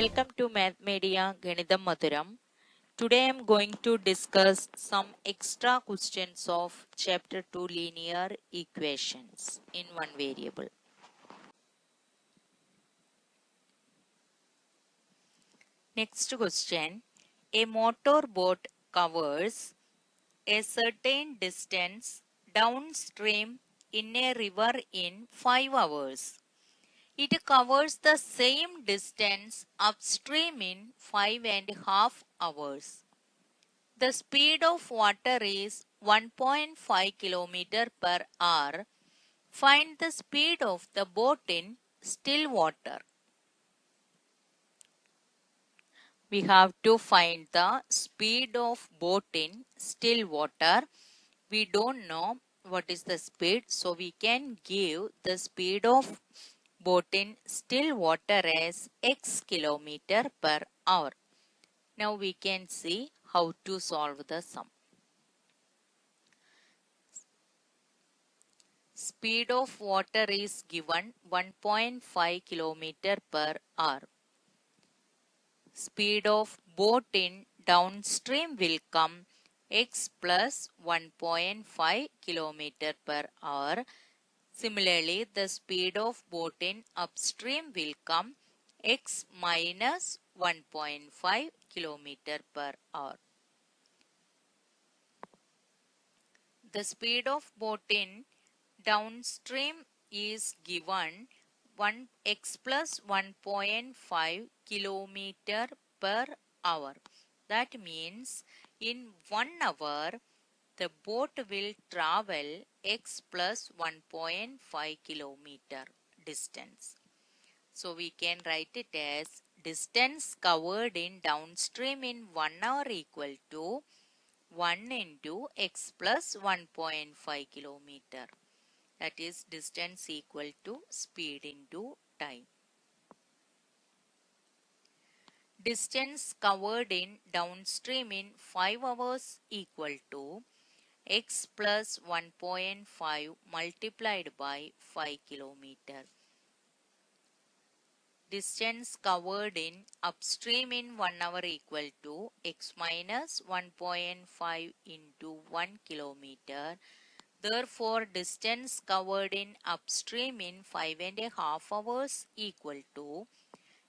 Welcome to Math Media Ganitham Mathuram. Today I am going to discuss some extra questions of Chapter 2 Linear Equations in one variable. Next question. A motorboat covers a certain distance downstream in a river in 5 hours. It covers the same distance upstream in 5.5 hours. The speed of water is 1.5 km per hour. Find the speed of the boat in still water. We have to find the speed of boat in still water. We don't know what is the speed, so we can give the speed of boat in still water as x kilometer per hour. Now we can see how to solve the sum. Speed of water is given 1.5 km per hour. Speed of boat in downstream will come x plus 1.5 km per hour. Similarly, the speed of boat in upstream will come x minus 1.5 km per hour. The speed of boat in downstream is given 1x plus 1.5 kilometer per hour. That means in 1 hour the boat will travel x plus 1.5 kilometer distance. So we can write it as distance covered in downstream in 1 hour equal to 1 into x plus 1.5 kilometer. That is distance equal to speed into time. Distance covered in downstream in 5 hours equal to x plus 1.5 multiplied by 5 kilometer. Distance covered in upstream in 1 hour equal to x minus 1.5 into 1 kilometer. Therefore, distance covered in upstream in 5.5 hours equal to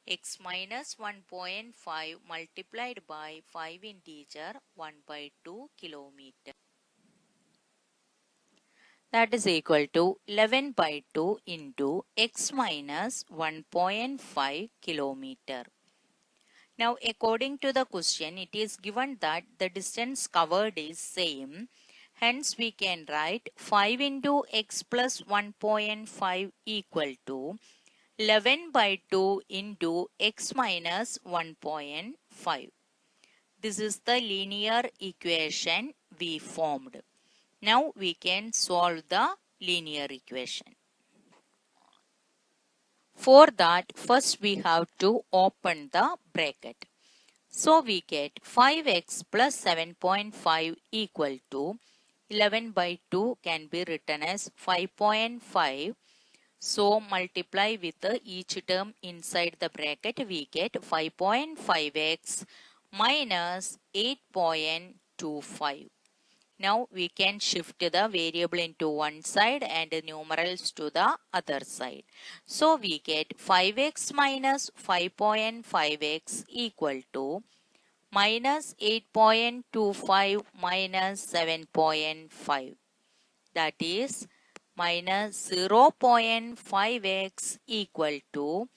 x minus 1.5 multiplied by 5 integer 1 by 2 kilometer. That is equal to 11 by 2 into x minus 1.5 kilometer. Now, according to the question, it is given that the distance covered is same. Hence, we can write 5 into x plus 1.5 equal to 11 by 2 into x minus 1.5. This is the linear equation we formed. Now, we can solve the linear equation. For that, first we have to open the bracket. So we get 5x plus 7.5 equal to 11 by 2 can be written as 5.5. So multiply with each term inside the bracket, we get 5.5x minus 8.25. Now we can shift the variable into one side and numerals to the other side. So we get 5x minus 5.5x equal to minus 8.25 minus 7.5. That is minus 0.5x equal to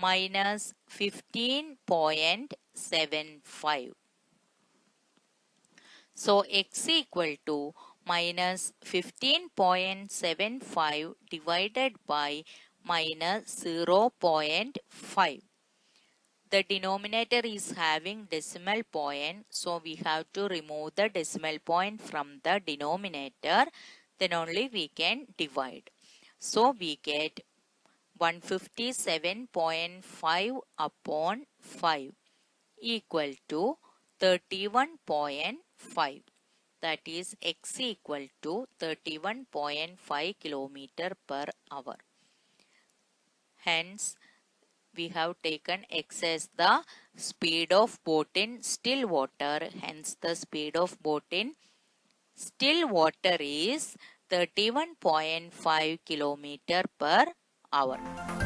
minus 15.75. So x equal to minus 15.75 divided by minus 0.5. The denominator is having decimal point, so we have to remove the decimal point from the denominator, then only we can divide. So we get 157.5 upon 5 equal to 31.5. That is x equal to 31.5 kilometer per hour. Hence, we have taken x as the speed of boat in still water. Hence, the speed of boat in still water is 31.5 kilometer per hour.